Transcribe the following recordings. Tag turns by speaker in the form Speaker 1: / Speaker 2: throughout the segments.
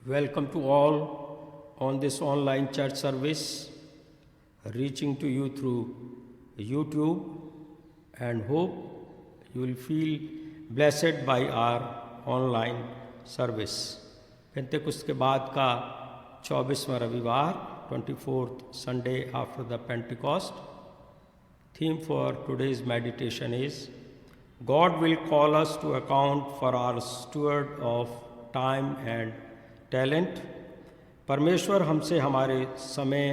Speaker 1: Welcome to all on this online church service, reaching to you through YouTube, and hope you will feel blessed by our online service. पेंतेकुस्त के बाद का 24वां रविवार, 24th Sunday after the Pentecost. Theme for today's meditation is God will call us to account for our steward of time and talent. परमेश्वर हमसे हमारे समय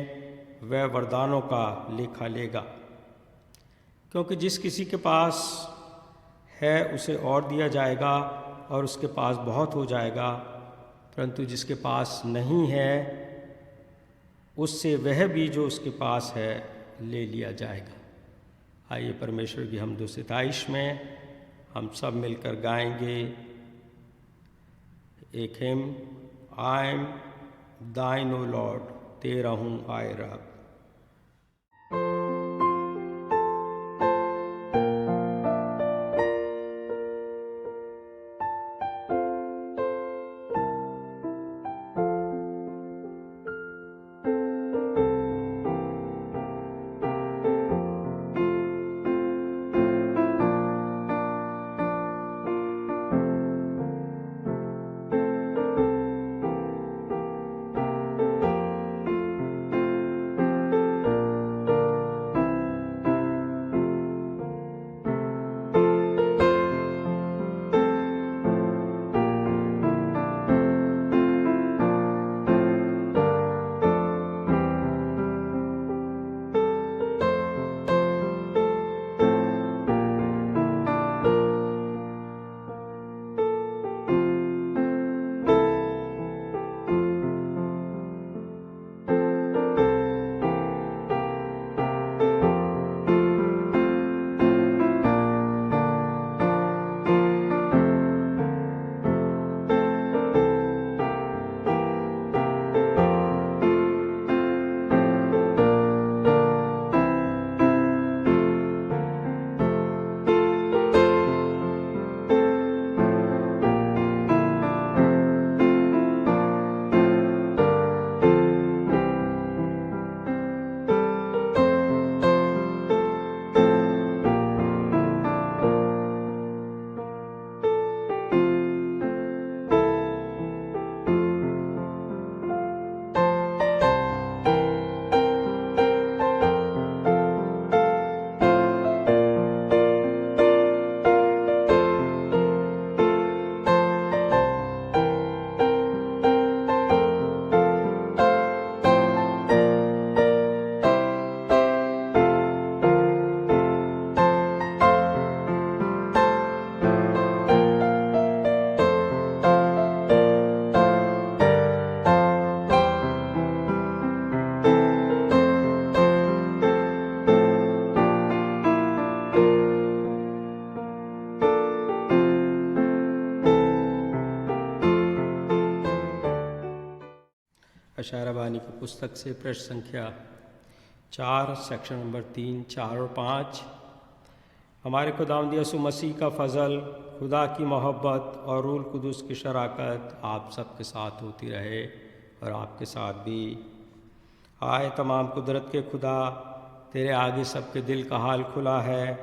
Speaker 1: व वरदानों का लेखा लेगा, क्योंकि जिस किसी के पास है उसे और दिया जाएगा और उसके पास बहुत हो जाएगा, परंतु जिसके पास नहीं है उससे वह भी जो उसके पास है ले लिया जाएगा. आइए परमेश्वर की हमदो सिताइश में हम सब मिलकर गाएंगे एक him, I am thine, O Lord, तेरा हूँ आए रब. अशारा बानी की पुस्तक से पृष्ठ संख्या 4, सेक्शन नंबर 3, 4 और 5. हमारे खुदावंद यीशु मसीह का फ़ज़ल, खुदा की मोहब्बत और रूह कुदूस की शराकत आप सब के साथ होती रहे और आपके साथ भी. आए तमाम कुदरत के खुदा, तेरे आगे सबके दिल का हाल खुला है.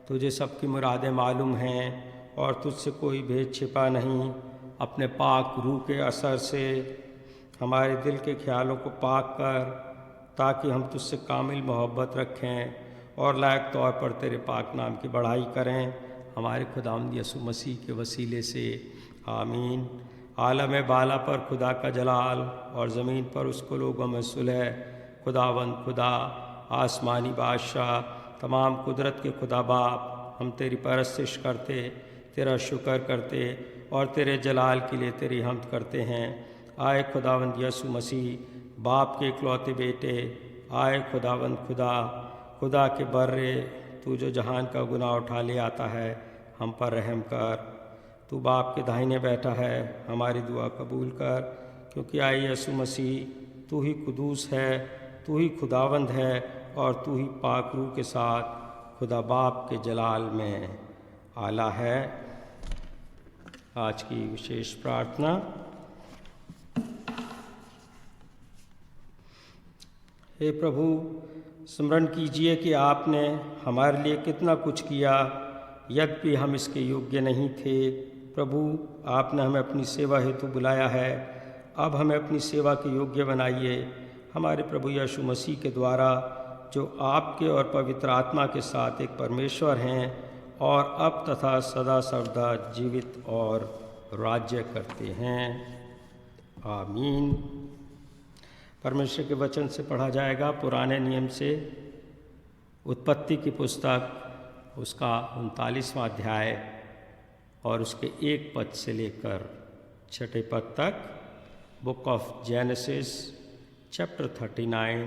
Speaker 1: तुझे सबकी मुरादें मालूम हैं और तुझसे कोई भेद छिपा नहीं. अपने पाक रूह के असर से हमारे दिल के ख्यालों को पाक कर, ताकि हम तुझसे कामिल मोहब्बत रखें और लायक तौर पर तेरे पाक नाम की बढ़ाई करें. हमारे खुदावंद यीशु मसीह के वसीले से आमीन. आलम बाला पर खुदा का जलाल और ज़मीन पर उसको लोगों में सुलह. खुदावंद खुदा, आसमानी बादशाह, तमाम कुदरत के खुदा बाप, हम तेरी परस्तिश करते, तेरा शुक्र करते और तेरे जलाल के लिए तेरी हम्द करते हैं. आए खुदावंद यीशु मसीह, बाप के इकलौते बेटे, आए खुदावंद खुदा, खुदा के बर्रे, तू जो जहान का गुनाह उठा ले आता है, हम पर रहम कर. तू बाप के दाहिने बैठा है, हमारी दुआ कबूल कर, क्योंकि आए यीशु मसीह, तू ही कुदूस है, तू ही खुदावंद है और तू ही पाक रूह के साथ खुदा बाप के जलाल में आला है. आज की विशेष प्रार्थना. हे प्रभु, स्मरण कीजिए कि आपने हमारे लिए कितना कुछ किया, यद्यपि हम इसके योग्य नहीं थे। प्रभु, आपने हमें अपनी सेवा हेतु बुलाया है, अब हमें अपनी सेवा के योग्य बनाइए। हमारे प्रभु यीशु मसीह के द्वारा, जो आपके और पवित्र आत्मा के साथ एक परमेश्वर हैं और अब तथा सदा सर्वदा जीवित और राज्य करते हैं। आमीन। परमेश्वर के वचन से पढ़ा जाएगा पुराने नियम से उत्पत्ति की पुस्तक, उसका 39वां अध्याय और उसके 1 पद से लेकर 6 पद तक। Book of Genesis chapter 39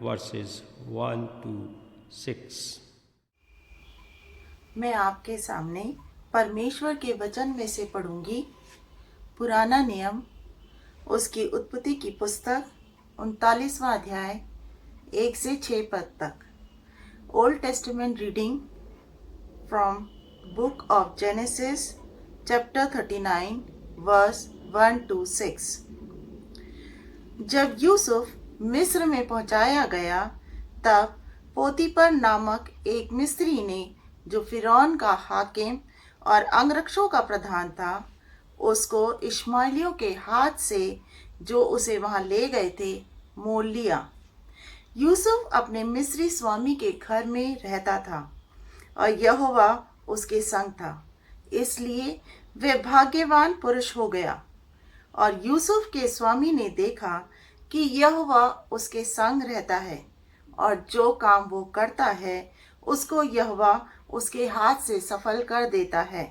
Speaker 1: versus 1 to 6।
Speaker 2: मैं आपके सामने परमेश्वर के वचन में से पढ़ूंगी। पुराना नियम, उसकी उत्पत्ति की पुस्तक 39वां अध्याय 1 से 6 पद तक। Old Testament reading from book of Genesis chapter 39 verse 1 to 6। जब यूसुफ मिस्र में पहुंचाया गया, तब पोतीपर नामक एक मिस्री ने, जो फिरौन का हाकिम और अंगरक्षकों का प्रधान था, उसको इश्माएलियों के हाथ से, जो उसे वहां ले गए थे, मोल लिया। यूसुफ अपने मिस्री स्वामी के घर में रहता था और यहोवा उसके संग था, इसलिए वह भाग्यवान पुरुष हो गया। और यूसुफ के स्वामी ने देखा कि यहोवा उसके संग रहता है और जो काम वो करता है उसको यहोवा उसके हाथ से सफल कर देता है।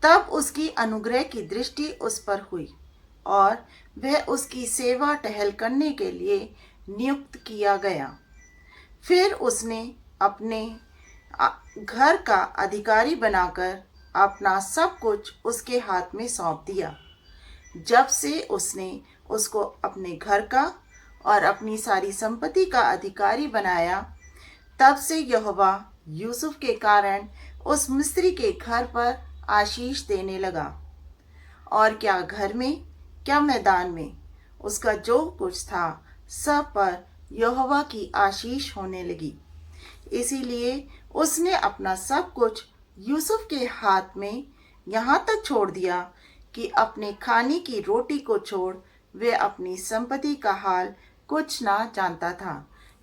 Speaker 2: तब उसकी अनुग्रह की दृष्टि उस पर हुई और वह उसकी सेवा टहल करने के लिए नियुक्त किया गया। फिर उसने अपने घर का अधिकारी बनाकर अपना सब कुछ उसके हाथ में सौंप दिया। जब से उसने उसको अपने घर का और अपनी सारी संपत्ति का अधिकारी बनाया, तब से यहोवा यूसुफ के कारण उस मिस्री के घर पर आशीष देने लगा। और क्या घर में, क्या मैदान में, उसका जो कुछ था सब पर यहोवा की आशीष होने लगी। इसीलिए उसने अपना सब कुछ यूसुफ के हाथ में यहाँ तक छोड़ दिया कि अपने खाने की रोटी को छोड़ वह अपनी संपत्ति का हाल कुछ ना जानता था।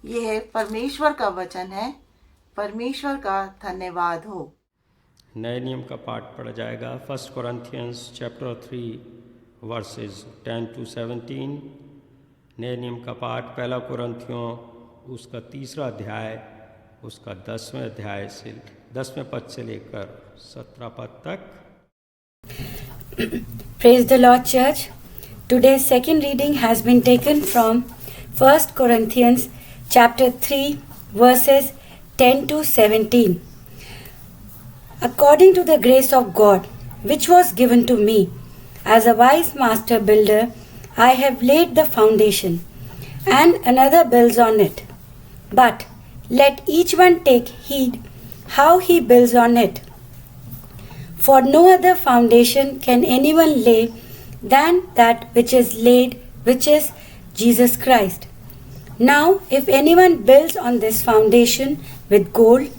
Speaker 2: यह परमेश्वर का वचन है। परमेश्वर का धन्यवाद हो।
Speaker 1: नए नियम का पाठ पढ़ा जाएगा। 1 कोरिन्थियंस चैप्टर 3 वर्सेस 10 to 17। नए नियम का पाठ 1 कोरिन्थियों उसका 3रा अध्याय, उसका 10वें अध्याय से 10वें पद से लेकर 17 पद तक।
Speaker 3: Praise the Lord, Church. Today's second reading has been taken from 1 Corinthians chapter 3 verses 10 to 17. According to the grace of God, which was given to me, as a wise master builder, I have laid the foundation, and another builds on it. But let each one take heed how he builds on it. For no other foundation can anyone lay than that which is laid, which is Jesus Christ. Now, if anyone builds on this foundation with gold,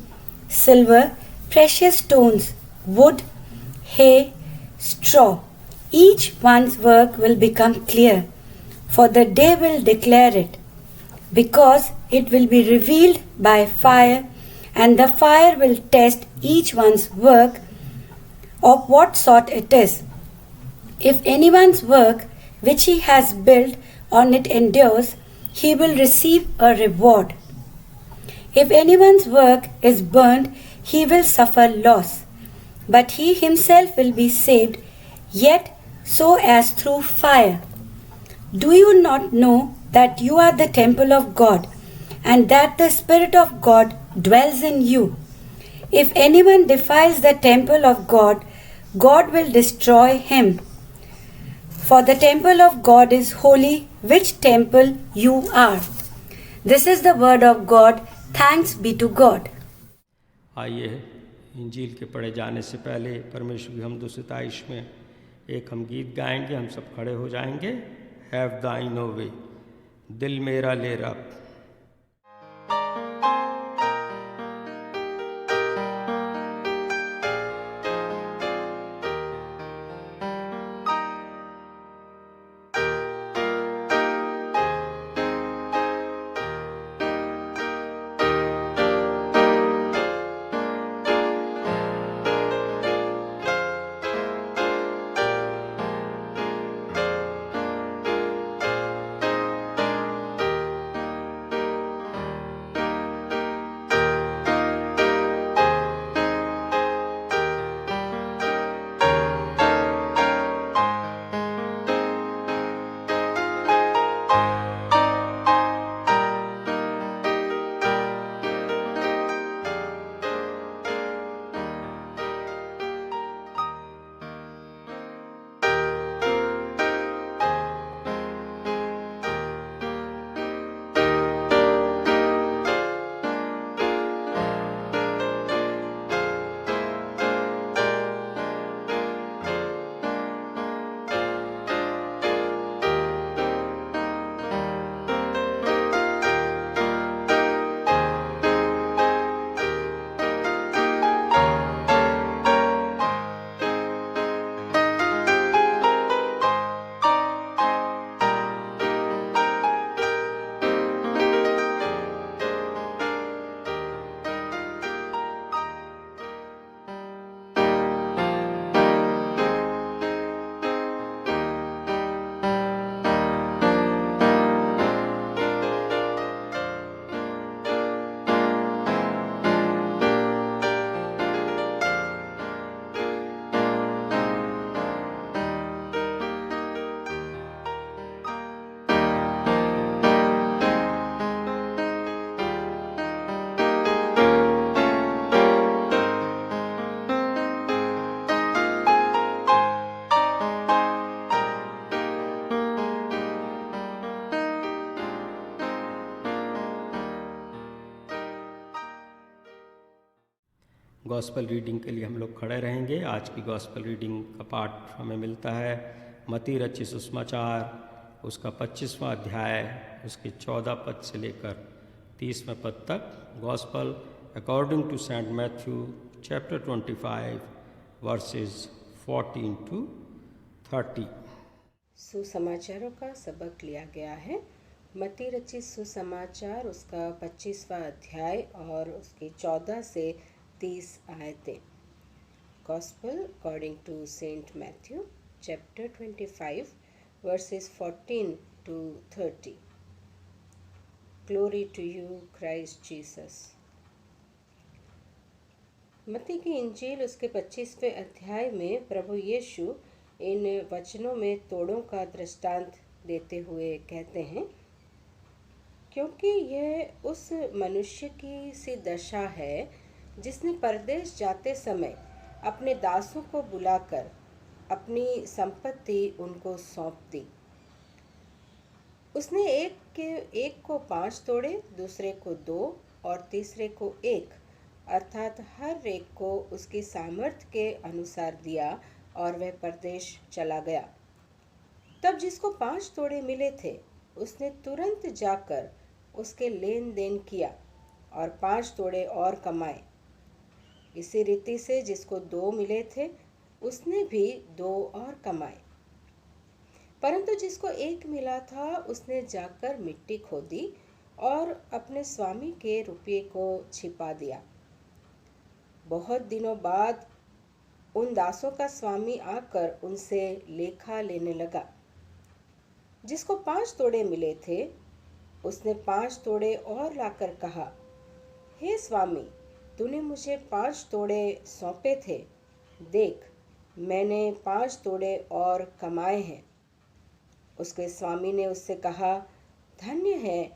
Speaker 3: silver, precious stones, wood, hay, straw, each one's work will become clear, for the day will declare it, because it will be revealed by fire, and the fire will test each one's work of what sort it is. If anyone's work which he has built on it endures, he will receive a reward. If anyone's work is burned, he will suffer loss, but he himself will be saved, yet so as through fire. Do you not know that you are the temple of God, and that the Spirit of God dwells in you? If anyone defiles the temple of God, God will destroy him. For the temple of God is holy, which temple you are. This is the word of God. Thanks be to God.
Speaker 1: आइए इंजील के पढ़े जाने से पहले परमेश्वर की हमदो सिताइश में एक हम गीत गाएंगे। हम सब खड़े हो जाएंगे। हैव दाइन ओ वे, दिल मेरा ले रब। गॉस्पल रीडिंग के लिए हम लोग खड़े रहेंगे। आज की गॉस्पल रीडिंग का पाठ हमें मिलता है मत्ती रचित सुसमाचार, उसका 25वां अध्याय, उसके 14 पद से लेकर 30वें पद तक। Gospel according to Saint Matthew chapter 25 verses 14 to 30।
Speaker 4: सुसमाचारों का सबक लिया गया है मत्ती रचित सुसमाचार, उसका 25वां अध्याय और उसके 14 से 30 आयतें। Gospel according to Saint Matthew chapter 25 verses 14 to 30। Glory to you Christ Jesus. मत्ती की इंजील उसके 25वें अध्याय में प्रभु यीशु इन वचनों में तोड़ों का दृष्टांत देते हुए कहते हैं, क्योंकि यह उस मनुष्य की सी दशा है जिसने परदेश जाते समय अपने दासों को बुलाकर अपनी संपत्ति उनको सौंप दी। उसने एक को 5 तोड़े, दूसरे को 2 और तीसरे को 1, अर्थात हर एक को उसकी सामर्थ्य के अनुसार दिया और वह परदेश चला गया। तब जिसको 5 तोड़े मिले थे उसने तुरंत जाकर उसके लेन देन किया और 5 तोड़े और कमाए। इसी रीति से जिसको 2 मिले थे उसने भी 2 और कमाए। परंतु जिसको 1 मिला था उसने जाकर मिट्टी खोदी और अपने स्वामी के रुपये को छिपा दिया। बहुत दिनों बाद उन दासों का स्वामी आकर उनसे लेखा लेने लगा। जिसको 5 तोड़े मिले थे उसने 5 तोड़े और लाकर कहा, हे स्वामी, तूने मुझे 5 तोड़े सौंपे थे, देख मैंने 5 तोड़े और कमाए हैं। उसके स्वामी ने उससे कहा, धन्य है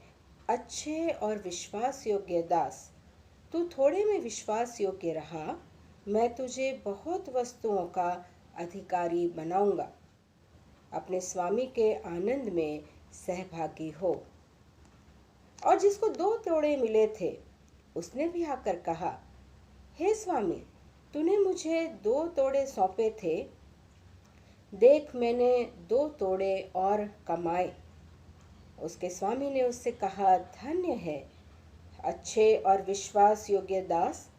Speaker 4: अच्छे और विश्वास योग्य दास, तू थोड़े में विश्वास योग्य रहा, मैं तुझे बहुत वस्तुओं का अधिकारी बनाऊंगा। अपने स्वामी के आनंद में सहभागी हो। और जिसको 2 तोड़े मिले थे उसने भी आकर कहा, हे स्वामी, तूने मुझे 2 तोड़े सौंपे थे, देख मैंने 2 तोड़े और कमाए। उसके स्वामी ने उससे कहा, धन्य है अच्छे और विश्वास योग्य दास,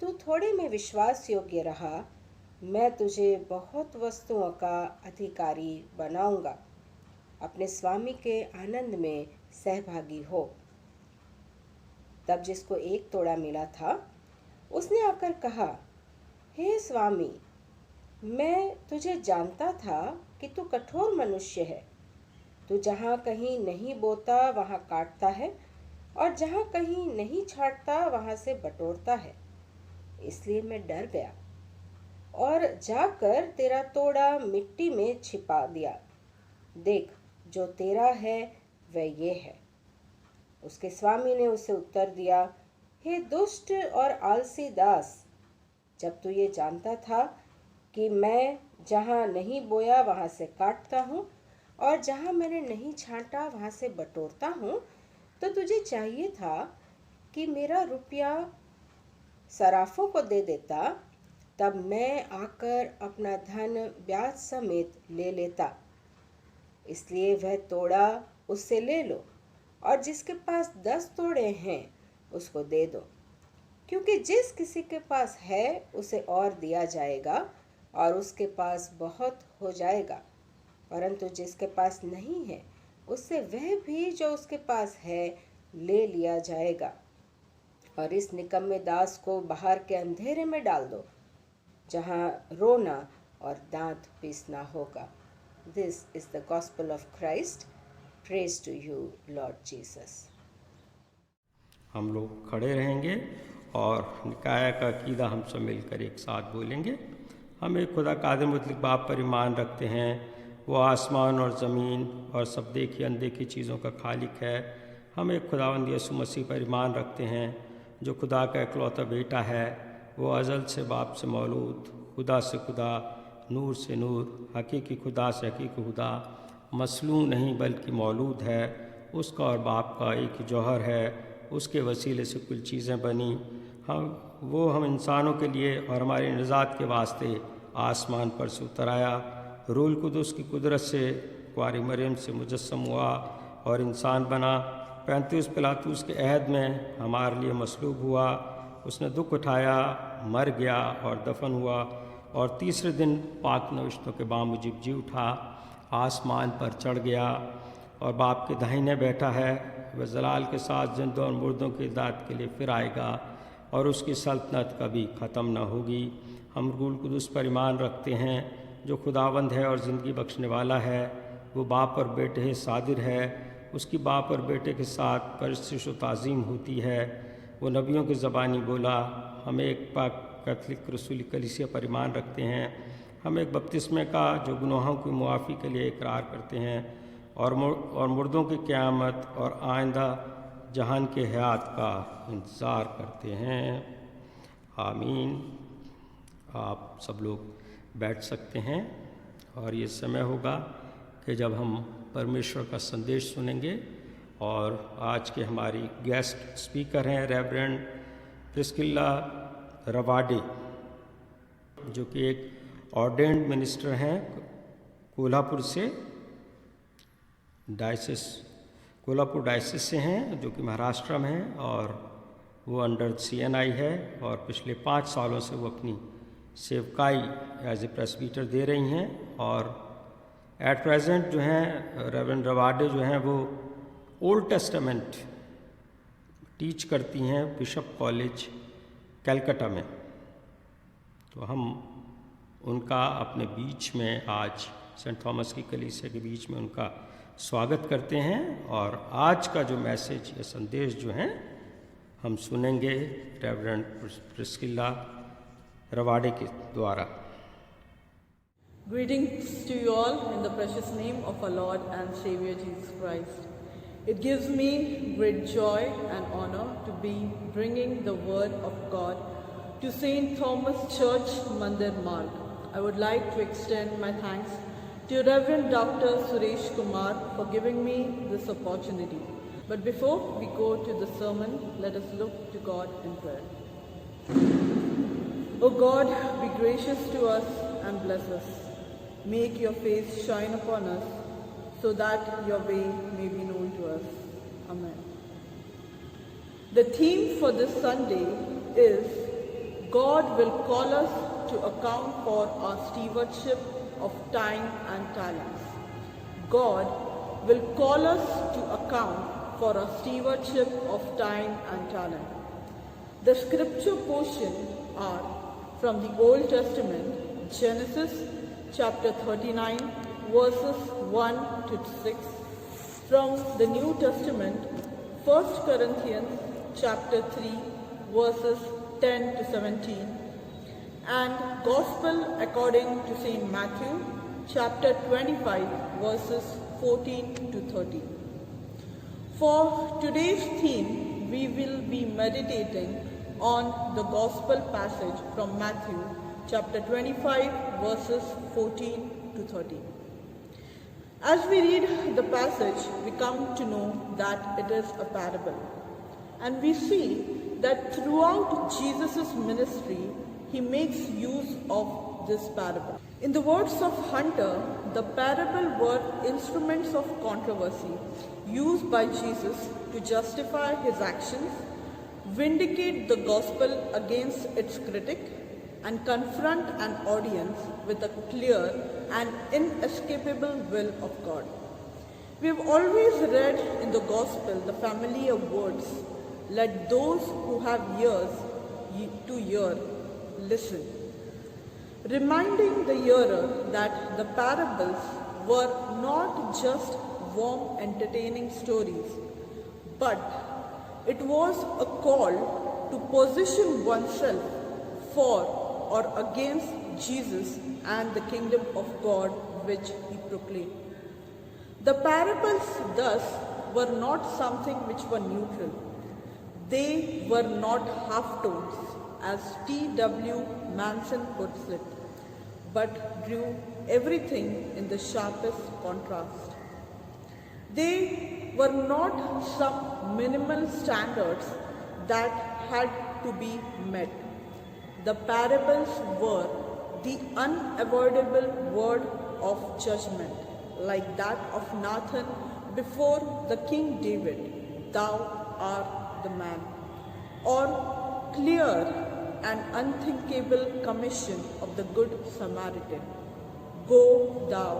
Speaker 4: तू थोड़े में विश्वास योग्य रहा, मैं तुझे बहुत वस्तुओं का अधिकारी बनाऊंगा। अपने स्वामी के आनंद में सहभागी हो। तब जिसको 1 तोड़ा मिला था उसने आकर कहा, हे स्वामी, मैं तुझे जानता था कि तू कठोर मनुष्य है। तू जहाँ कहीं नहीं बोता वहाँ काटता है और जहाँ कहीं नहीं छाँटता वहाँ से बटोरता है। इसलिए मैं डर गया और जाकर तेरा तोड़ा मिट्टी में छिपा दिया। देख, जो तेरा है वह ये है। उसके स्वामी ने उसे उत्तर दिया, हे दुष्ट और आलसी दास, जब तू ये जानता था कि मैं जहाँ नहीं बोया वहाँ से काटता हूँ और जहाँ मैंने नहीं छांटा वहाँ से बटोरता हूँ, तो तुझे चाहिए था कि मेरा रुपया सराफों को दे देता, तब मैं आकर अपना धन ब्याज समेत ले लेता। इसलिए वह तोड़ा उससे ले लो और जिसके पास 10 तोड़े हैं उसको दे दो, क्योंकि जिस किसी के पास है उसे और दिया जाएगा और उसके पास बहुत हो जाएगा, परंतु जिसके पास नहीं है उससे वह भी जो उसके पास है ले लिया जाएगा। और इस निकम्मे दास को बाहर के अंधेरे में डाल दो, जहाँ रोना और दांत पीसना होगा। This is the gospel of Christ. Praise to you Lord Jesus.
Speaker 1: हम लोग खड़े रहेंगे और निकाय का अकीदा हम सब मिलकर एक साथ बोलेंगे। हम एक खुदा कादिर मुतलक बाप पर ईमान रखते हैं, वो आसमान और ज़मीन और सब देखी अनदेखी चीज़ों का खालिक है। हम एक खुदावंद यीशु मसीह पर ईमान रखते हैं जो खुदा का इकलौता बेटा है। वो अज़ल से बाप से मौलूद, खुदा से खुदा, नूर से नूर, हकीकी खुदा से हकीकी खुदा, मसलूम नहीं बल्कि मौलूद है। उसका और बाप का एक ही जौहर है, उसके वसीले से कुल चीज़ें बनी। हम वो हम इंसानों के लिए और हमारी निजात के वास्ते आसमान पर से उतर आया। रूल कुदुस की कुदरत से कुंवारी मरियम से मुजस्सम हुआ और इंसान बना। 35 पिलातूस के अहद में हमारे लिए मसलूब हुआ। उसने दुख उठाया, मर गया और दफन हुआ और तीसरे दिन पाक नविश्तों के बामुजिब जी उठा, आसमान पर चढ़ गया और बाप के दाहिने बैठा है। वह जलाल के साथ जिंदों और मुर्दों की इदात के लिए फिर आएगा और उसकी सल्तनत कभी ख़त्म न होगी। हम रूल कुदुस पर ईमान रखते हैं जो खुदावंद है और ज़िंदगी बख्शने वाला है। वो बाप और बेटे सादिर है। उसकी बाप और बेटे के साथ परस्तिश व ताज़ीम होती है। वो नबियों की ज़बानी बोला। हम एक पाक कैथलिक रसूली कलीसिया पर ईमान रखते हैं। हम एक बपतिस्मे का जो गुनाहों की मुआफ़ी के लिए इकरार करते हैं और मुर्दों की क़यामत और आइंदा जहान के हयात का इंतज़ार करते हैं। आमीन। आप सब लोग बैठ सकते हैं और ये समय होगा कि जब हम परमेश्वर का संदेश सुनेंगे। और आज के हमारी गेस्ट स्पीकर हैं रेवरेंड प्रिस्किल्ला रवाडे, जो कि एक ऑर्डेंड मिनिस्टर हैं कोल्हापुर से, कोल्हापुर डायसिस से हैं, जो कि महाराष्ट्र में है और वो अंडर CNI है और पिछले 5 सालों से वो अपनी सेवकाई एज ए प्रेस्बीटर दे रही हैं। और एट प्रेजेंट जो हैं रेवरेंड रवाडे जो हैं वो ओल्ड टेस्टामेंट टीच करती हैं बिशप कॉलेज कलकत्ता में। तो हम उनका अपने बीच में आज सेंट थॉमस की कलीसिया के बीच में उनका स्वागत करते हैं। और आज का जो मैसेज या संदेश जो है हम सुनेंगे रेवरेंड प्रिस्किल्ला रवाडे के द्वारा।
Speaker 5: Greetings to you all in the precious name of our Lord and Savior Jesus Christ. It gives me great joy and honor to be bringing the word of God to St. Thomas Church, Mandir Marg. I would like to extend my thanks to Reverend Dr. Suresh Kumar for giving me this opportunity. But before we go to the sermon, let us look to God in prayer. O God, be gracious to us and bless us. Make your face shine upon us, so that your way may be known to us. Amen. The theme for this Sunday is God will call us to account for our stewardship of time and talents. God will call us to account for our stewardship of time and talent. The scripture portion are from the Old Testament, Genesis chapter 39 verses 1 to 6. From the New Testament, 1 Corinthians chapter 3 verses 10 to 17. And Gospel according to St. Matthew chapter 25 verses 14 to 30. For today's theme, we will be meditating on the Gospel passage from Matthew chapter 25 verses 14 to 30. As we read the passage, we come to know that it is a parable. And we see that throughout Jesus' ministry, he makes use of this parable. In the words of Hunter, the parable were instruments of controversy used by Jesus to justify his actions, vindicate the gospel against its critic, and confront an audience with a clear and inescapable will of God. We have always read in the gospel the familiar words, "Let those who have ears to hear listen," reminding the hearer that the parables were not just warm, entertaining stories, but it was a call to position oneself for or against Jesus and the kingdom of God which he proclaimed. The parables thus were not something which were neutral. They were not half-tones, as T.W. Manson puts it, but drew everything in the sharpest contrast. They were not some minimal standards that had to be met, The parables were the unavoidable word of judgment, like that of Nathan before the King David, "Thou art the man," or clear and unthinkable commission of the Good Samaritan, "Go thou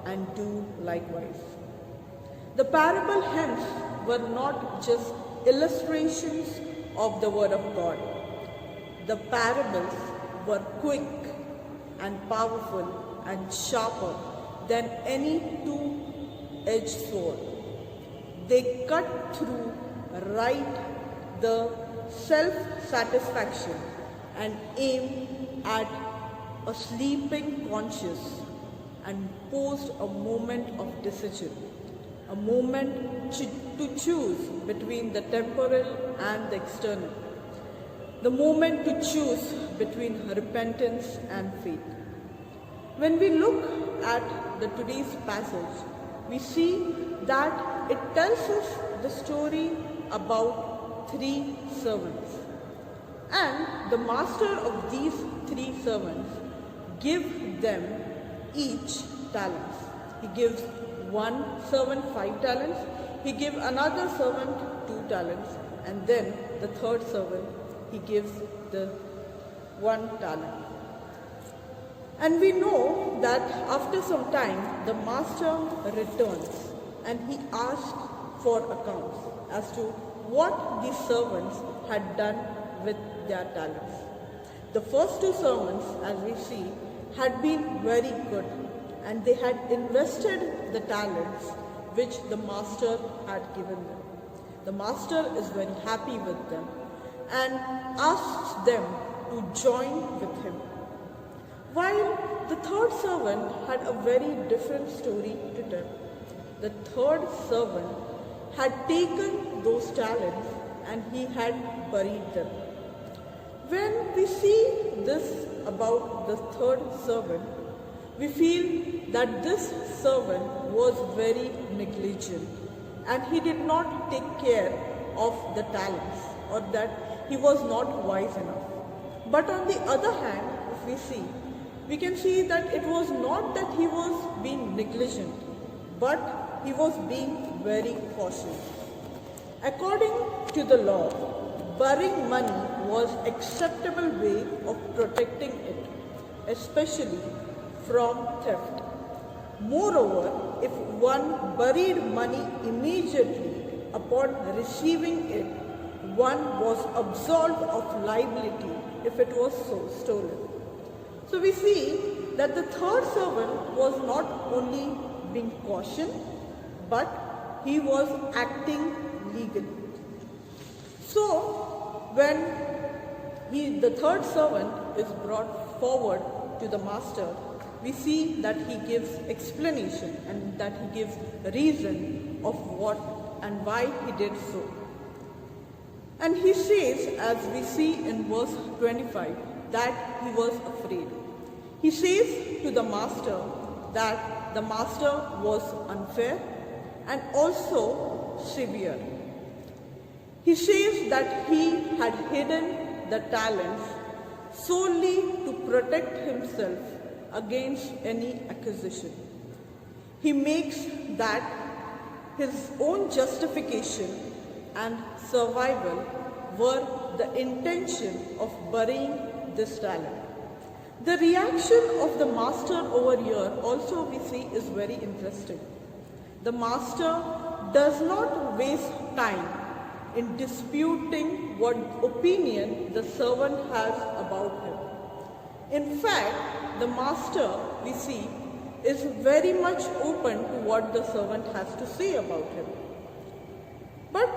Speaker 5: and do likewise." The parable hence were not just illustrations of the Word of God. The parables were quick and powerful and sharper than any two-edged sword. They cut through right the self-satisfaction and aim at a sleeping conscience and posed a moment of decision, a moment to choose between the temporal and the external, the moment to choose between repentance and faith. When we look at the today's passage, we see that it tells us the story about three servants. And the master of these three servants give them each talents. He gives one servant 5 talents, he gives another servant 2 talents, and then the third servant, he gives the 1 talent. And we know that after some time, the master returns and he asks for accounts as to what these servants had done with their talents. The first 2 servants, as we see, had been very good, and they had invested the talents which the master had given them. The master is very happy with them and asks them to join with him. While the third servant had a very different story to tell. The third servant had taken those talents and he had buried them. When we see this about the third servant, we feel that this servant was very negligent and he did not take care of the talents, or that he was not wise enough. But on the other hand, if we can see that it was not that he was being negligent, but he was being very cautious. According to the law, burying money was acceptable way of protecting it, especially from theft. Moreover, if one buried money immediately upon receiving it, one was absolved of liability if it was stolen. So we see that the third servant was not only being cautious, but he was acting legally. So when the third servant is brought forward to the master, we see that he gives explanation and that he gives reason of what and why he did so. And he says, as we see in verse 25, that he was afraid. He says to the master that the master was unfair and also severe. He says that he had hidden the talents solely to protect himself against any accusation. He makes that his own justification and survival were the intention of burying this talent. The reaction of the master over here also we see is very interesting. The master does not waste time in disputing what opinion the servant has about him. In fact, the master, we see, is very much open to what the servant has to say about him. But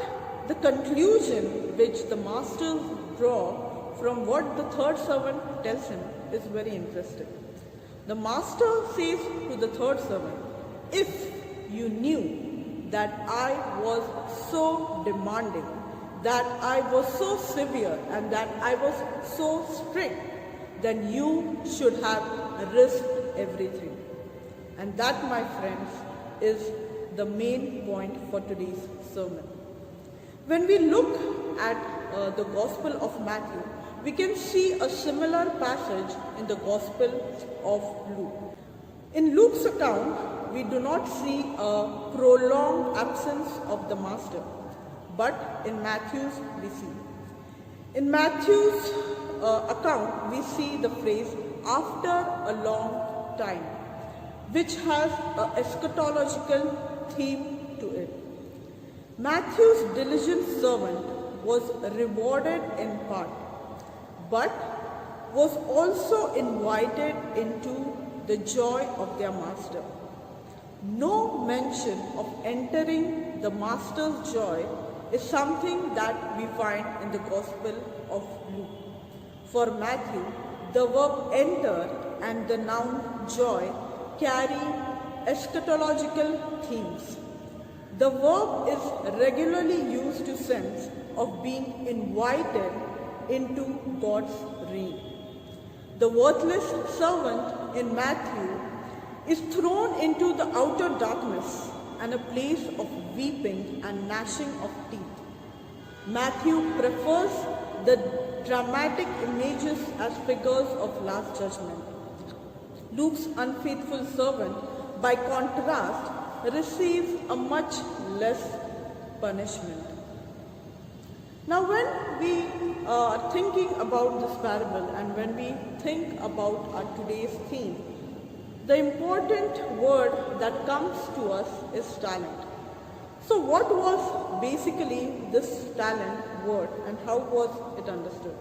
Speaker 5: the conclusion which the masters draw from what the third servant tells him is very interesting. The master says to the third servant, "If you knew that I was so demanding, that I was so severe, and that I was so strict, then you should have risked everything." And that, my friends, is the main point for today's sermon. When we look at the Gospel of Matthew, we can see a similar passage in the Gospel of Luke. In Luke's account, we do not see a prolonged absence of the Master, but in Matthew's we see. In Matthew's account, we see the phrase "after a long time," which has an eschatological theme to it. Matthew's diligent servant was rewarded in part, but was also invited into the joy of their master. No mention of entering the master's joy is something that we find in the Gospel of Luke. For Matthew, the verb enter and the noun joy carry eschatological themes. The verb is regularly used to sense of being invited into God's reign. The worthless servant in Matthew is thrown into the outer darkness and a place of weeping and gnashing of teeth. Matthew prefers the dramatic images as figures of last judgment. Luke's unfaithful servant, by contrast, receives a much less punishment. Now, when we are thinking about this parable and when we think about our today's theme, the important word that comes to us is talent. So what was basically this talent word and how was it understood?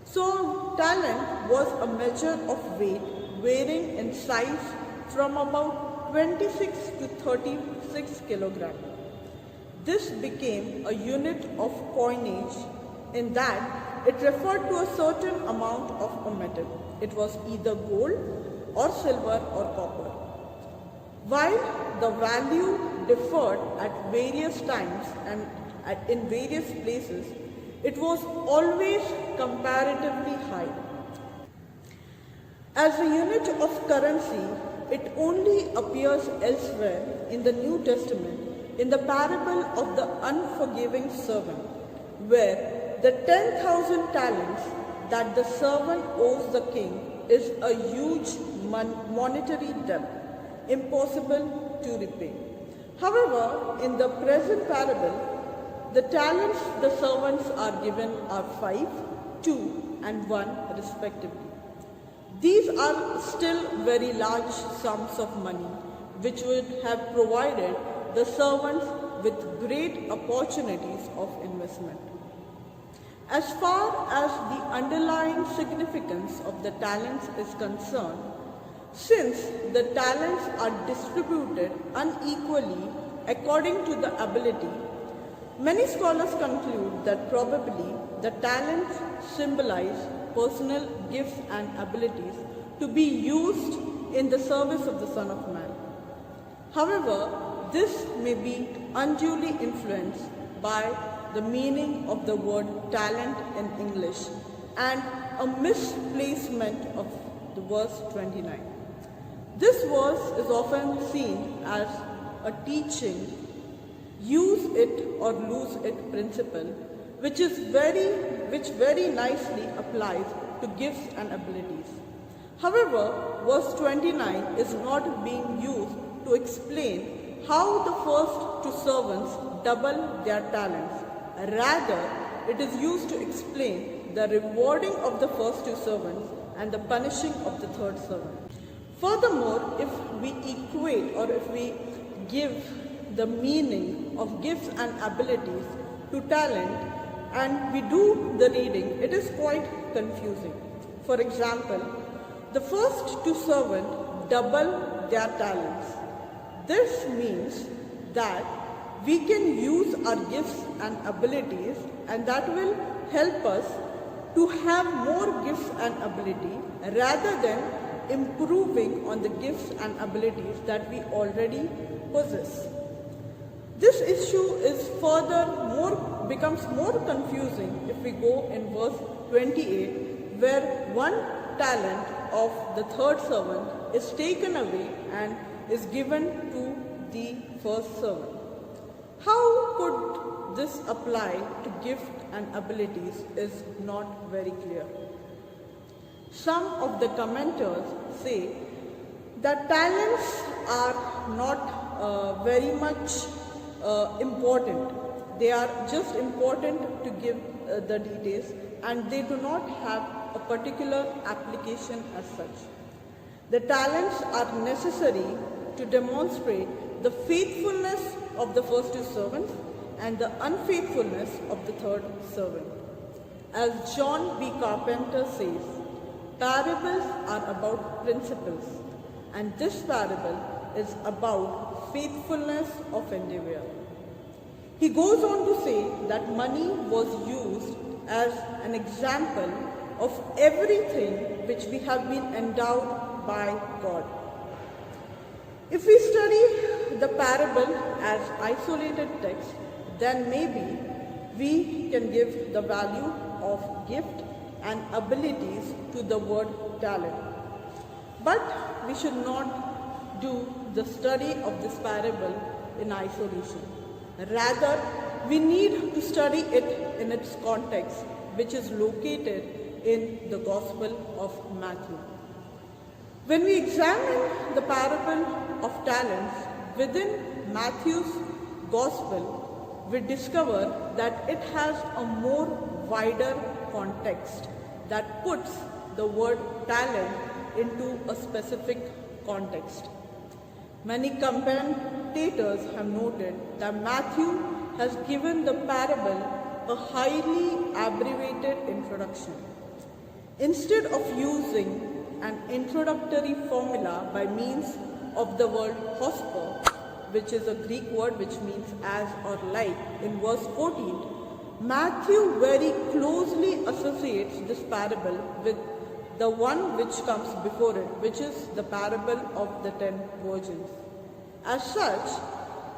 Speaker 5: So talent was a measure of weight varying in size from about 26 to 36 kilograms. This became a unit of coinage in that it referred to a certain amount of a metal. It was either gold or silver or copper. While the value differed at various times and in various places, it was always comparatively high. As a unit of currency, it only appears elsewhere in the New Testament in the parable of the unforgiving servant, where the 10,000 talents that the servant owes the king is a huge monetary debt, impossible to repay. However, in the present parable, the talents the servants are given are 5, 2, and 1 respectively. These are still very large sums of money, which would have provided the servants with great opportunities of investment. As far as the underlying significance of the talents is concerned, since the talents are distributed unequally according to the ability, many scholars conclude that probably the talents symbolize personal gifts and abilities to be used in the service of the Son of Man. However, this may be unduly influenced by the meaning of the word talent in English and a misplacement of the verse 29. This verse is often seen as a teaching use it or lose it principle, which very nicely applies to gifts and abilities. However, verse 29 is not being used to explain how the first two servants double their talents. Rather, it is used to explain the rewarding of the first two servants and the punishing of the third servant. Furthermore, if we equate or if we give the meaning of gifts and abilities to talent and we do the reading, it is quite confusing. For example, the first two servants double their talents. This means that we can use our gifts and abilities and that will help us to have more gifts and ability rather than improving on the gifts and abilities that we already possess. This issue is becomes more confusing if we go in verse 28, where one talent of the third servant is taken away and is given to the first servant. How could this apply to gift and abilities is not very clear. Some of the commenters say that talents are not very much important. They are just important to give the details, and they do not have a particular application as such. The talents are necessary to demonstrate the faithfulness of the first two servants and the unfaithfulness of the third servant. As John B. Carpenter says, parables are about principles, and this parable is about faithfulness of individual. He goes on to say that money was used as an example of everything which we have been endowed by God. If we study the parable as isolated text, then maybe we can give the value of gift and abilities to the word talent. But we should not do the study of this parable in isolation. Rather, we need to study it in its context, which is located in the Gospel of Matthew. When we examine the parable of talents within Matthew's Gospel, we discover that it has a more wider context that puts the word talent into a specific context. Many commentators have noted that Matthew has given the parable a highly abbreviated introduction. Instead of using an introductory formula by means of the word hosper, which is a Greek word which means as or like, in verse 14, Matthew very closely associates this parable with the one which comes before it, which is the parable of the 10 virgins. As such,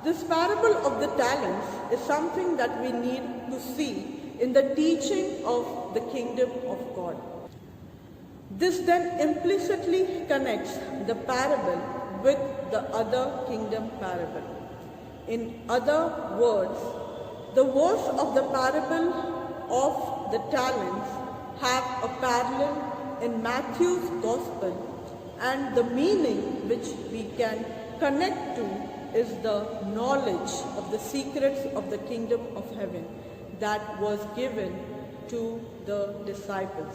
Speaker 5: this parable of the talents is something that we need to see in the teaching of the kingdom of God. This then implicitly connects the parable with the other kingdom parable. In other words, the words of the parable of the talents have a parallel in Matthew's Gospel, and the meaning which we can connect to is the knowledge of the secrets of the kingdom of heaven that was given to the disciples.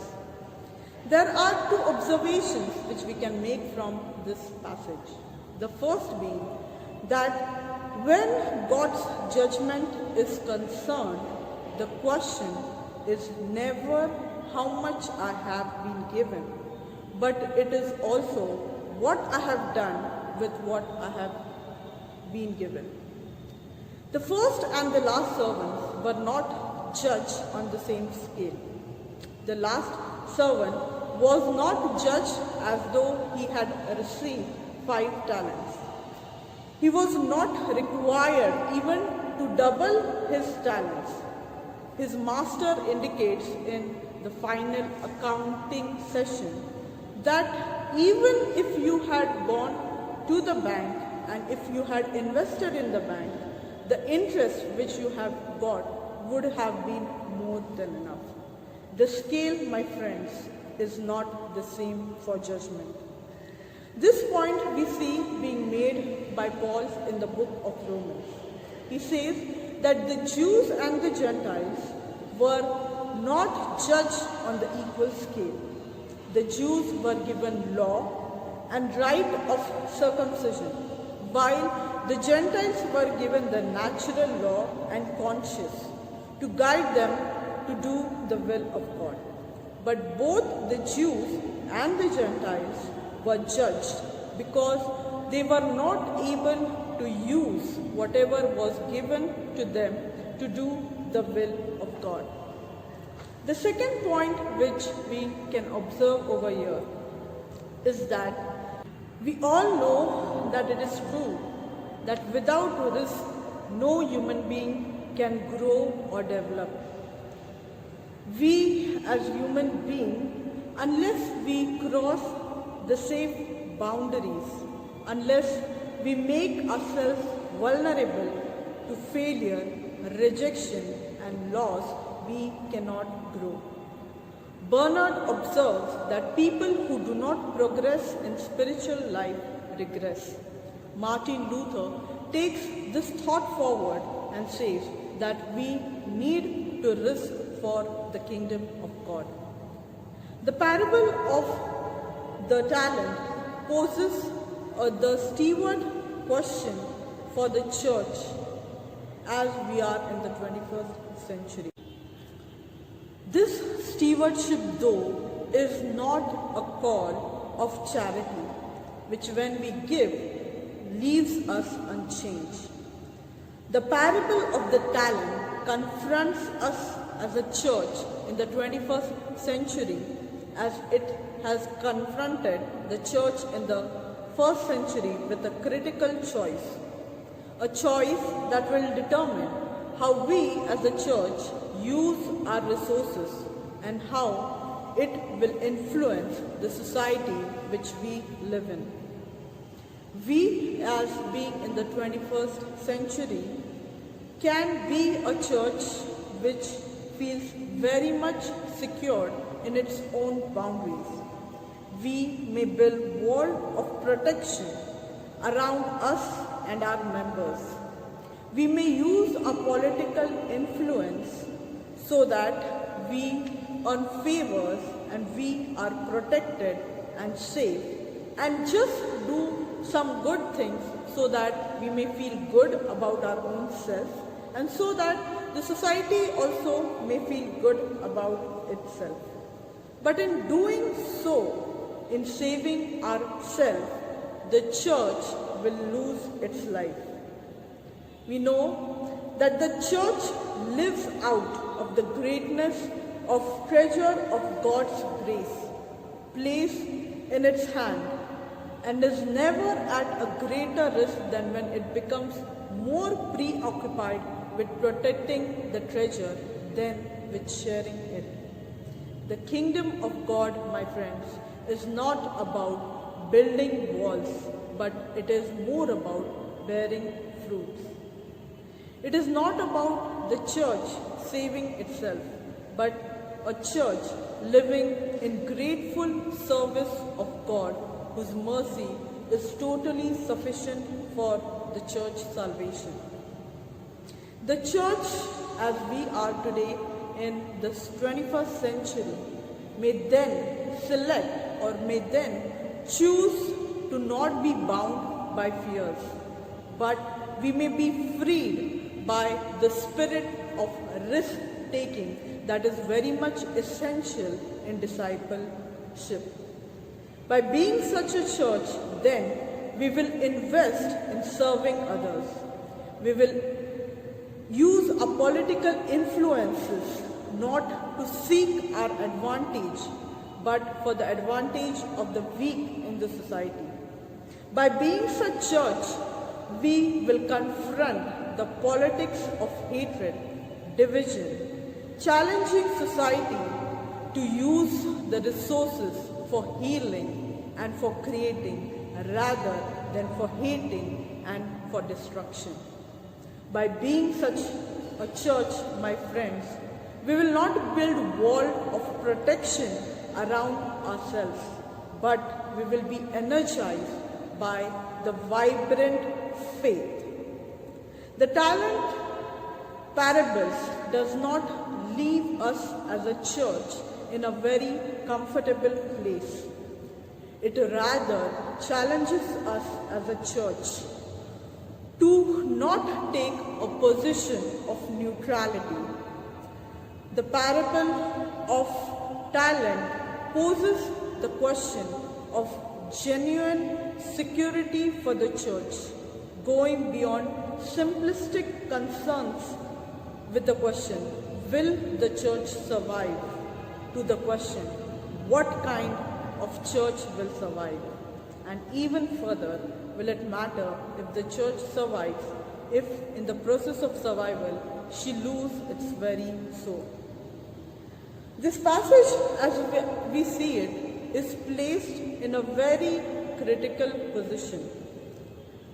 Speaker 5: There are two observations which we can make from this passage. The first being that when God's judgment is concerned, the question is never how much I have been given, but it is also what I have done with what I have been given. The first and the last servants were not judged on the same scale. The last servant was not judged as though he had received 5 talents. He was not required even to double his talents. His master indicates in the final accounting session that even if you had gone to the bank and if you had invested in the bank, the interest which you have got would have been more than enough. The scale, my friends, is not the same for judgment. This point we see being made by Paul in the book of Romans. He says that the Jews and the Gentiles were not judged on the equal scale. The Jews were given law and rite of circumcision, while the Gentiles were given the natural law and conscience to guide them to do the will of God. But both the Jews and the Gentiles were judged because they were not able to use whatever was given to them to do the will of God. The second point which we can observe over here is that we all know that it is true that without risk, no human being can grow or develop. We as human beings, unless we cross the safe boundaries, unless we make ourselves vulnerable to failure, rejection, and loss, we cannot grow. Bernard observes that people who do not progress in spiritual life regress. Martin Luther takes this thought forward and says that we need to risk for the kingdom of God. The parable of the talent poses the steward question for the church as we are in the 21st century. This stewardship, though, is not a call of charity, which when we give, leaves us unchanged. The parable of the talent confronts us as a church in the 21st century as it has confronted the church in the first century with a critical choice. A choice that will determine how we as a church use our resources and how it will influence the society which we live in. We, as being in the 21st century, can be a church which feels very much secured in its own boundaries. We may build wall of protection around us and our members. We may use our political influence so that we earn favors and we are protected and safe, and just do some good things so that we may feel good about our own self, and so that the society also may feel good about itself. But in doing so, in saving ourselves, the church will lose its life. We know that the church lives out of the greatness of treasure of God's grace placed in its hand, and is never at a greater risk than when it becomes more preoccupied with protecting the treasure than with sharing it. The kingdom of God, my friends, is not about building walls, but it is more about bearing fruits. It is not about the church saving itself, but a church living in grateful service of God, whose mercy is totally sufficient for the church's salvation. The church, as we are today in this 21st century, may then select or may then choose to not be bound by fears, but we may be freed by the spirit of risk-taking that is very much essential in discipleship. By being such a church, then, we will invest in serving others. We will use our political influences not to seek our advantage, but for the advantage of the weak in the society. By being such church, we will confront the politics of hatred, division, challenging society to use the resources for healing and for creating rather than for hating and for destruction. By being such a church, my friends, we will not build a wall of protection around ourselves, but we will be energized by the vibrant faith. The talent parables does not leave us as a church in a very comfortable place. It rather challenges us as a church to not take a position of neutrality. The parable of talent poses the question of genuine security for the church, going beyond simplistic concerns with the question, will the church survive? To the question, what kind of church will survive? And even further, will it matter if the church survives, if in the process of survival she loses its very soul? This passage, as we see it, is placed in a very critical position.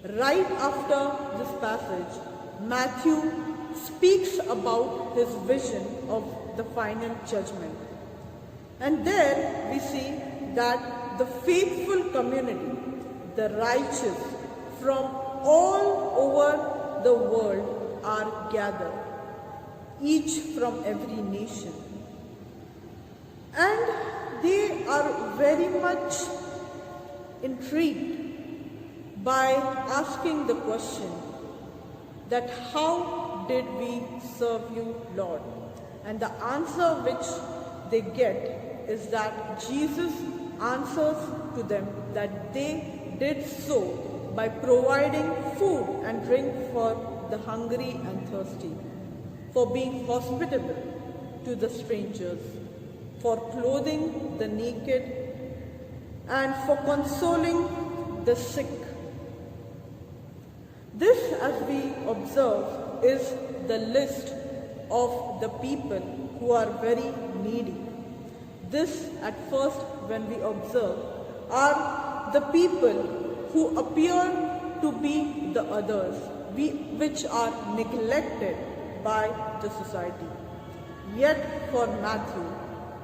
Speaker 5: Right after this passage, Matthew speaks about his vision of the final judgment. And there we see that the faithful community, the righteous from all over the world are gathered, each from every nation. And they are very much intrigued by asking the question that how did we serve you, Lord? And the answer which they get is that Jesus answers to them that they did so by providing food and drink for the hungry and thirsty, for being hospitable to the strangers, for clothing the naked, and for consoling the sick. This, as we observe, is the list of the people who are very needy. This, at first, when we observe, are the people who appear to be the others, which are neglected by the society. Yet for Matthew,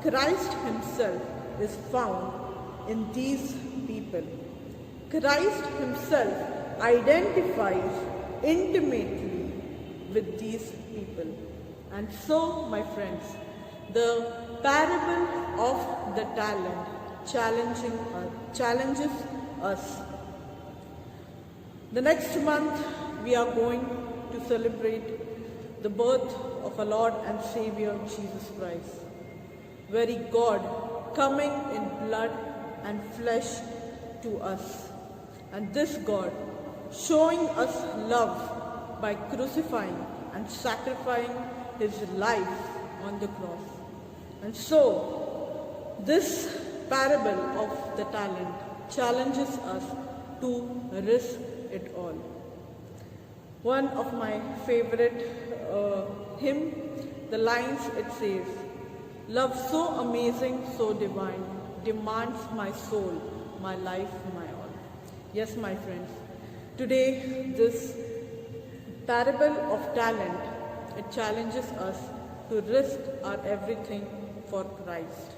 Speaker 5: Christ himself is found in these people. Christ himself identifies intimately with these people. And so, my friends, the parable of the talent challenges us. The next month we are going to celebrate the birth of our Lord and Savior Jesus Christ. Very God coming in blood and flesh to us. And this God showing us love by crucifying and sacrificing his life on the cross. And so, this parable of the talent challenges us to risk it all. One of my favorite hymn, the lines it says, "Love so amazing, so divine, demands my soul, my life, my all." Yes, my friends, today this parable of talent, it challenges us to risk our everything for Christ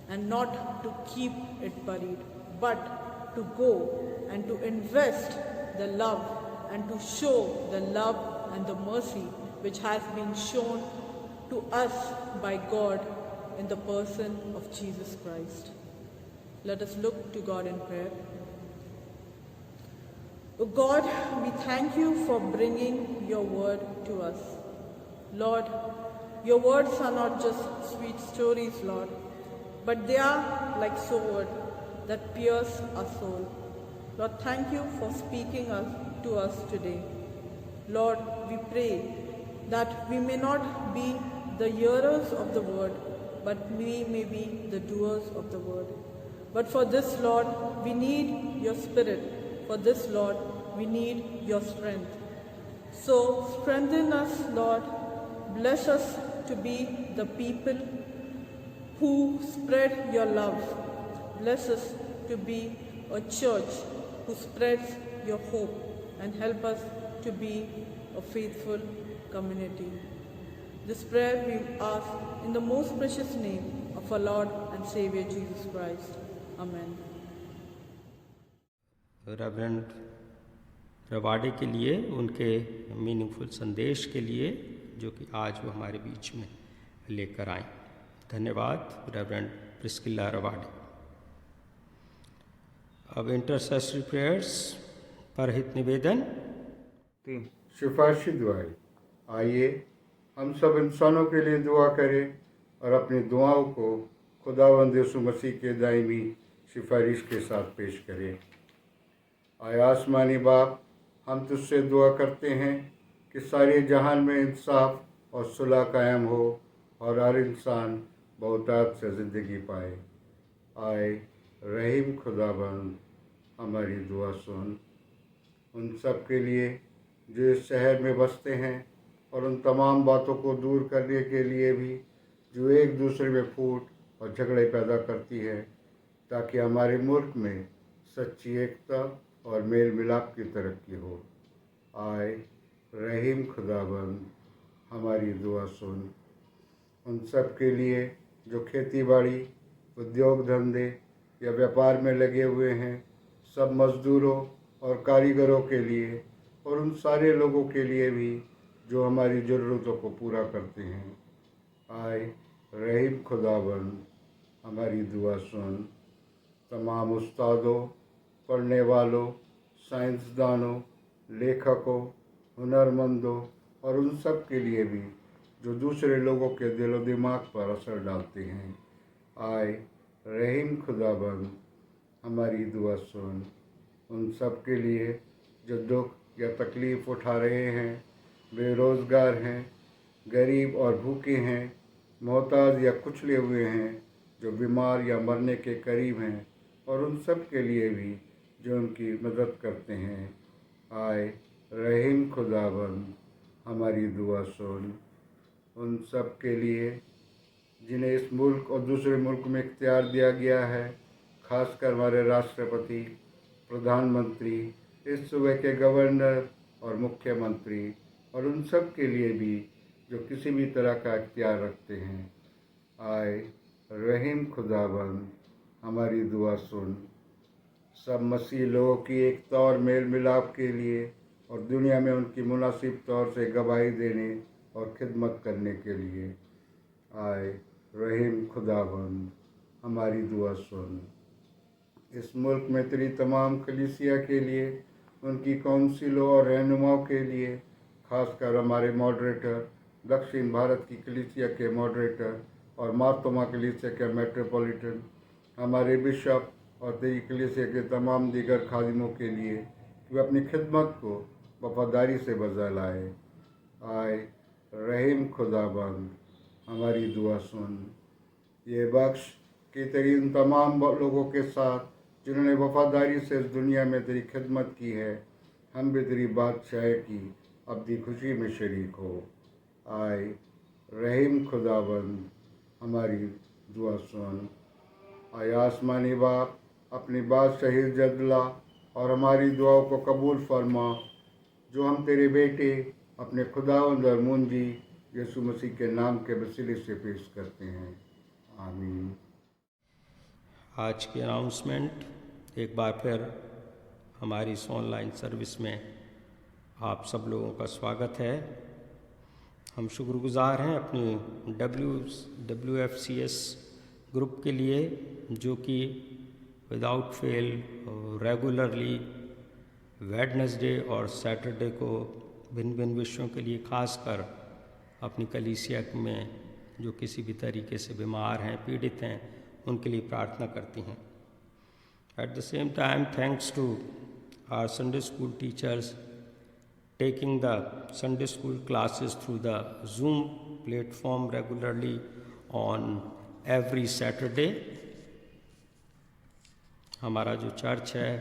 Speaker 5: and not to keep it buried, but to go and to invest the love and to show the love and the mercy which has been shown to us by God in the person of Jesus Christ. Let us look to God in prayer. O God, we thank you for bringing your word to us. Lord, your words are not just sweet stories, Lord, but they are like sword that pierce our soul. Lord, thank you for speaking to us today. Lord, we pray that we may not be the hearers of the word, but we may be the doers of the word. But for this, Lord, we need your spirit. For this, Lord, we need your strength. So strengthen us, Lord. Bless us to be the people who spread your love. Bless us to be a church who spreads your hope, and help us to be a faithful community. This prayer we ask in the most precious name of our Lord and Savior Jesus Christ. Amen.
Speaker 1: Reverend रवाडे के लिए उनके meaningful संदेश के लिए जो कि आज वो हमारे बीच में लेकर आए। धन्यवाद रेवरेंड प्रिस्किल्ला रवाडे। अब इंटरसेसरी प्रेयर्स पर हित निवेदन।
Speaker 6: 3 सिफारिशी दुआएं। आइए हम सब इंसानों के लिए दुआ करें और अपनी दुआओं को खुदावंद यीशु मसीह के दायमी सिफारिश के साथ पेश करें। आए आसमानी बाप, हम तुझसे दुआ करते हैं कि सारे जहान में इंसाफ और सुलह कायम हो और हर इंसान बहुतात से ज़िंदगी पाए। आए रहीम खुदाबंद, हमारी दुआ सुन। उन सब के लिए जो इस शहर में बसते हैं और उन तमाम बातों को दूर करने के लिए भी जो एक दूसरे में फूट और झगड़े पैदा करती है, ताकि हमारे मुल्क में सच्ची एकता और मेल मिलाप की तरक्की हो। आए रहीम खुदाबंद हमारी दुआ सुन। उन सब के लिए जो खेती बाड़ी, उद्योग धंधे या व्यापार में लगे हुए हैं, सब मज़दूरों और कारीगरों के लिए, और उन सारे लोगों के लिए भी जो हमारी ज़रूरतों को पूरा करते हैं। आए रहीम खुदाबंद हमारी दुआ सुन। तमाम उस्तादों, पढ़ने वालों, साइंसदानों, लेखकों, हुनरमंदों और उन सब के लिए भी जो दूसरे लोगों के दिलो दिमाग पर असर डालते हैं। आए रहीम खुदाबंद हमारी दुआ सुन। उन सब के लिए जो दुख या तकलीफ़ उठा रहे हैं, बेरोज़गार हैं, गरीब और भूखे हैं, मोहताज या कुचले हुए हैं, जो बीमार या मरने के करीब हैं, और उन सब के लिए भी जो उनकी मदद करते हैं। आए रहीम खुदाबंद हमारी दुआ सुन। उन सब के लिए जिन्हें इस मुल्क और दूसरे मुल्क में इख्तियार दिया गया है, खासकर हमारे राष्ट्रपति, प्रधानमंत्री, इस सूबे के गवर्नर और मुख्यमंत्री, और उन सब के लिए भी जो किसी भी तरह का इख्तियार रखते हैं। आए रहीम खुदाबंद हमारी दुआ सुन। सब मसीह लोगों की एकता और मेल मिलाप के लिए और दुनिया में उनकी मुनासिब तौर से गवाही देने और खिदमत करने के लिए। आए रहीम खुदाबंद हमारी दुआ सुन। इस मुल्क में तेरी तमाम कलीसिया के लिए, उनकी काउंसिलों और रहनुमाओं के लिए, खासकर हमारे मॉडरेटर, दक्षिण भारत की कलीसिया के मॉडरेटर और मार्तोमा कलीसिया के मेट्रोपॉलिटन, हमारे बिशप और तेरी कलीसिया के तमाम दीगर खादिमों के लिए कि वे अपनी खिदमत को वफादारी से बजा लाए। आए रहीम खुदाबंद हमारी दुआ सुन। ये बख्श कि तेरी उन तमाम लोगों के साथ जिन्होंने वफादारी से इस दुनिया में तेरी खिदमत की है, हम भी तेरी बादशाह की अब्दी खुशी में शरीक हो। आए रहीम खुदाबंद हमारी दुआ सुन। आए आसमानी बाप, अपनी बादशाही जदला और हमारी दुआओं को कबूल फरमा, जो हम तेरे बेटे अपने खुदावंद और मुंजी यीशु मसीह के नाम के वसीले से पेश करते हैं। आमीन।
Speaker 1: आज की अनाउंसमेंट, एक बार फिर हमारी इस ऑनलाइन सर्विस में आप सब लोगों का स्वागत है। हम शुक्रगुजार हैं अपनी WFCS ग्रुप के लिए, जो कि विदाउट फेल रेगुलरली वेडनेसडे और सैटरडे को भिन्न भिन्न विषयों के लिए खासकर अपनी कलीसिया में जो किसी भी तरीके से बीमार हैं, पीड़ित हैं, उनके लिए प्रार्थना करती हैं। At the same time, thanks to our Sunday school teachers taking the Sunday school classes through the Zoom platform regularly on every Saturday. हमारा जो चर्च है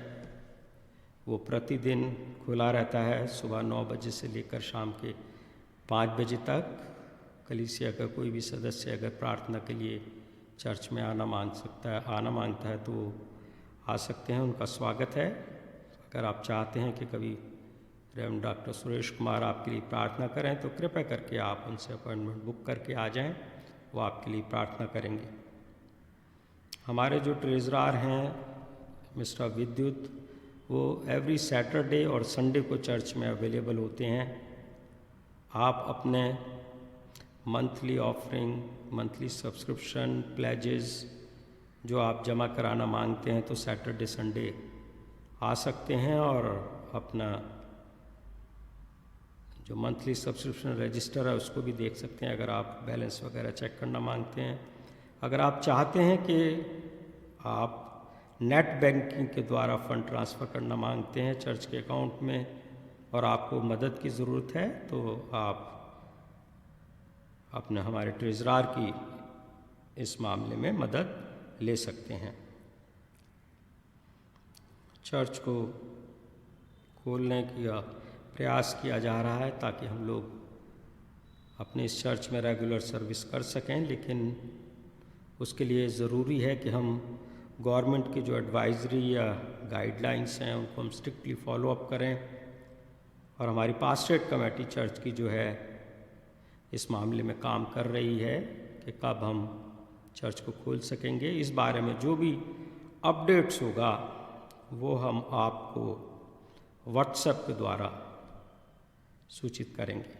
Speaker 1: वो प्रतिदिन खुला रहता है, सुबह 9 बजे से लेकर शाम के 5 बजे तक। कलीसिया का कोई भी सदस्य अगर प्रार्थना के लिए चर्च में आना मांगता है तो आ सकते हैं, उनका स्वागत है। अगर आप चाहते हैं कि कभी रेवरेंड डॉक्टर सुरेश कुमार आपके लिए प्रार्थना करें तो कृपया करके आप उनसे अपॉइंटमेंट बुक करके आ जाएं, वो आपके लिए प्रार्थना करेंगे। हमारे जो ट्रेजरार हैं मिस्टर विद्युत, वो एवरी सैटरडे और संडे को चर्च में अवेलेबल होते हैं। आप अपने monthly offering, monthly subscription, pledges जो आप जमा कराना मांगते हैं तो सैटरडे संडे आ सकते हैं और अपना जो मंथली सब्सक्रिप्शन रजिस्टर है उसको भी देख सकते हैं अगर आप बैलेंस वगैरह चेक करना मांगते हैं। अगर आप चाहते हैं कि आप नेट बैंकिंग के द्वारा फ़ंड ट्रांसफ़र करना मांगते हैं चर्च के अकाउंट में और आपको मदद की ज़रूरत है, तो आप अपने हमारे ट्रेजरार की इस मामले में मदद ले सकते हैं। चर्च को खोलने का प्रयास किया जा रहा है ताकि हम लोग अपने इस चर्च में रेगुलर सर्विस कर सकें, लेकिन उसके लिए ज़रूरी है कि हम गवर्नमेंट की जो एडवाइजरी या गाइडलाइंस हैं उनको हम स्ट्रिक्टली फॉलो अप करें और हमारी पास्टरेट कमेटी चर्च की जो है इस मामले में काम कर रही है कि कब हम चर्च को खोल सकेंगे। इस बारे में जो भी अपडेट्स होगा वो हम आपको व्हाट्सएप के द्वारा सूचित करेंगे।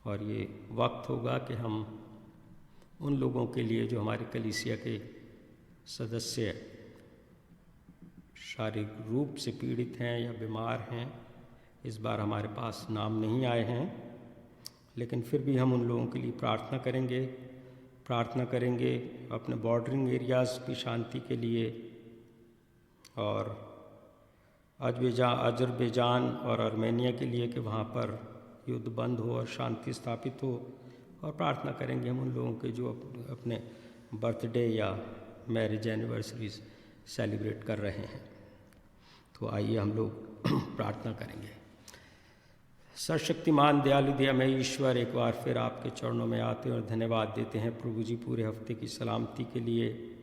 Speaker 1: और ये वक्त होगा कि हम उन लोगों के लिए जो हमारे कलीसिया के सदस्य शारीरिक रूप से पीड़ित हैं या बीमार हैं, इस बार हमारे पास नाम नहीं आए हैं, लेकिन फिर भी हम उन लोगों के लिए प्रार्थना करेंगे अपने बॉर्डरिंग एरियाज़ की शांति के लिए, और अजरबैजान और आर्मेनिया के लिए कि वहाँ पर युद्ध बंद हो और शांति स्थापित हो। और प्रार्थना करेंगे हम उन लोगों के जो अपने बर्थडे या मैरिज एनिवर्सरीज सेलिब्रेट कर रहे हैं। तो आइए हम लोग प्रार्थना करेंगे। सर्वशक्तिमान दयालु दयामय ईश्वर, एक बार फिर आपके चरणों में आते हैं और धन्यवाद देते हैं प्रभु जी पूरे हफ्ते की सलामती के लिए,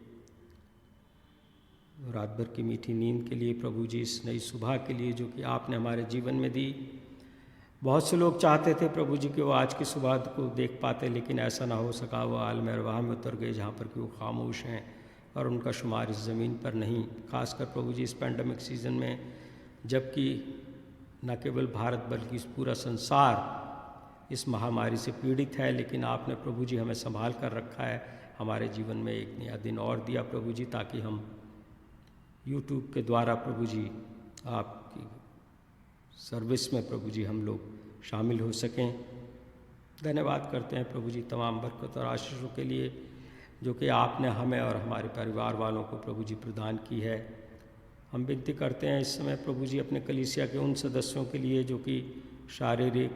Speaker 1: रात भर की मीठी नींद के लिए, प्रभु जी इस नई सुबह के लिए जो कि आपने हमारे जीवन में दी। बहुत से लोग चाहते थे प्रभु जी कि वो आज की सुबह को देख पाते, लेकिन ऐसा ना हो सका। वो आलम अरवाह में उतर गए जहाँ पर कि वो खामोश हैं और उनका शुमार इस ज़मीन पर नहीं। खासकर प्रभु जी इस पैंडमिक सीज़न में, जबकि न केवल भारत बल्कि इस पूरा संसार इस महामारी से पीड़ित है, लेकिन आपने प्रभु जी हमें संभाल कर रखा है। हमारे जीवन में एक नया दिन और दिया प्रभु जी, ताकि हम यूट्यूब के द्वारा प्रभु जी आपकी सर्विस में प्रभु जी हम लोग शामिल हो सकें। धन्यवाद करते हैं प्रभु जी तमाम बरकत और आशीषों के लिए जो कि आपने हमें और हमारे परिवार वालों को प्रभु जी प्रदान की है। हम विनती करते हैं इस समय प्रभु जी अपने कलीसिया के उन सदस्यों के लिए जो कि शारीरिक,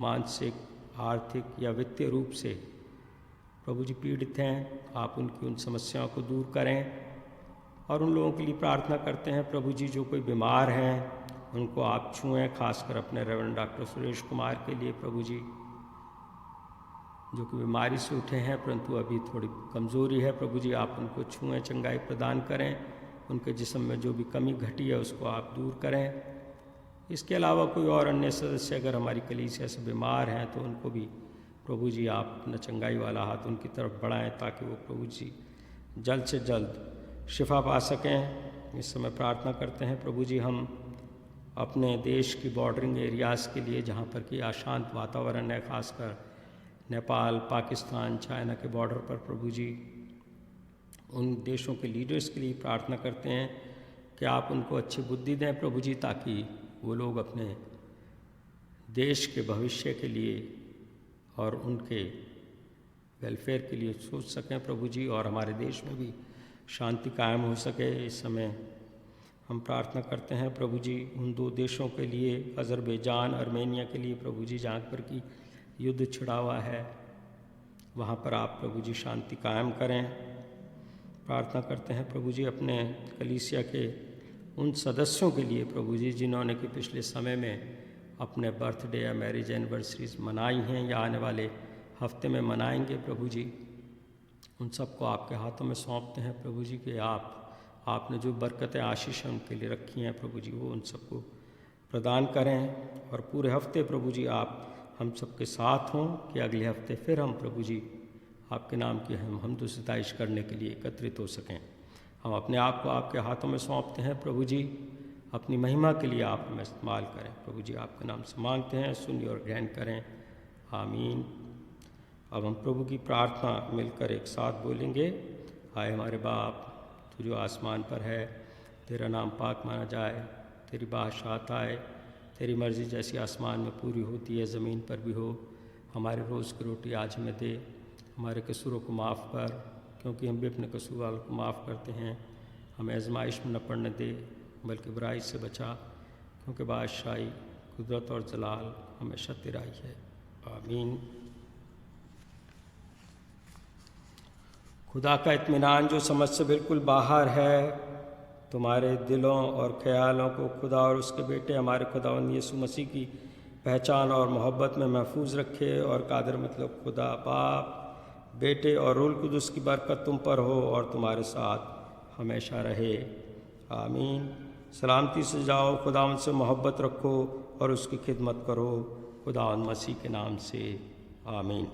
Speaker 1: मानसिक, आर्थिक या वित्तीय रूप से प्रभु जी पीड़ित हैं। आप उनकी उन समस्याओं को दूर करें। और उन लोगों के लिए प्रार्थना करते हैं प्रभु जी जो कोई बीमार हैं उनको आप छुएं, खासकर अपने रेवरेंड डॉक्टर सुरेश कुमार के लिए प्रभु जी, जो कि बीमारी से उठे हैं परंतु अभी थोड़ी कमज़ोरी है। प्रभु जी आप उनको छुएं, चंगाई प्रदान करें, उनके जिस्म में जो भी कमी घटी है उसको आप दूर करें। इसके अलावा कोई और अन्य सदस्य अगर हमारी कलीसिया से बीमार हैं तो उनको भी प्रभु जी आप अपना चंगाई वाला हाथ उनकी तरफ बढ़ाएं, ताकि वो प्रभु जी जल्द से जल्द शिफा पा सकें। इस समय प्रार्थना करते हैं प्रभु जी हम अपने देश की बॉर्डरिंग एरियाज़ के लिए, जहाँ पर कि अशांत वातावरण है, खासकर नेपाल, पाकिस्तान, चाइना के बॉर्डर पर प्रभु जी उन देशों के लीडर्स के लिए प्रार्थना करते हैं कि आप उनको अच्छी बुद्धि दें प्रभु जी, ताकि वो लोग अपने देश के भविष्य के लिए और उनके वेलफेयर के लिए सोच सकें प्रभु जी, और हमारे देश में भी शांति कायम हो सके। इस समय हम प्रार्थना करते हैं प्रभु जी उन दो देशों के लिए, अजरबैजान, आर्मेनिया के लिए प्रभु जी, जहाँ पर कि युद्ध छिड़ा हुआ है, वहाँ पर आप प्रभु जी शांति कायम करें। प्रार्थना करते हैं प्रभु जी अपने कलीसिया के उन सदस्यों के लिए प्रभु जी जिन्होंने कि पिछले समय में अपने बर्थडे या मैरिज एनिवर्सरीज मनाई हैं या आने वाले हफ्ते में मनाएंगे प्रभु जी। उन सबको आपके हाथों में सौंपते हैं प्रभु जी कि आपने जो बरकतें, आशीष उनके लिए रखी हैं प्रभु जी, वो उन सबको प्रदान करें। और पूरे हफ्ते प्रभु जी आप हम सबके साथ हों कि अगले हफ्ते फिर हम प्रभु जी आपके नाम की हमदो सिताइश करने के लिए एकत्रित हो सकें। हम अपने आप को आपके हाथों में सौंपते हैं प्रभु जी, अपनी महिमा के लिए आप हमें इस्तेमाल करें प्रभु जी। आपके नाम से मांगते हैं, सुनिए और ग्रहण करें, आमीन। अब हम प्रभु की प्रार्थना मिलकर एक साथ बोलेंगे। आए हमारे बाप, तू जो आसमान पर है, तेरा नाम पाक माना जाए, तेरी बादशाहत आए, तेरी मर्ज़ी जैसी आसमान में पूरी होती है ज़मीन पर भी हो। हमारे रोज़ की रोटी आज हमें दे, हमारे कसूरों को माफ़ कर क्योंकि हम भी अपने कसूर वालों को माफ़ करते हैं। हमें आजमाइश में न पड़ने दे बल्कि बुराई से बचा, क्योंकि बादशाही, कुदरत और जलाल हमेशा तेरा ही है, आमीन। खुदा का इत्मीनान जो समझ से बिल्कुल बाहर है तुम्हारे दिलों और ख्यालों को खुदा और उसके बेटे हमारे खुदावंद यीशु मसीह की पहचान और मोहब्बत में महफूज रखे। और कादर मतलब खुदा बाप, बेटे और रूल कुदुस की बरकत तुम पर हो और तुम्हारे साथ हमेशा रहे, आमीन। सलामती से जाओ, खुदावंद से मोहब्बत रखो और उसकी खिदमत करो। खुदावंद मसीह के नाम से आमीन।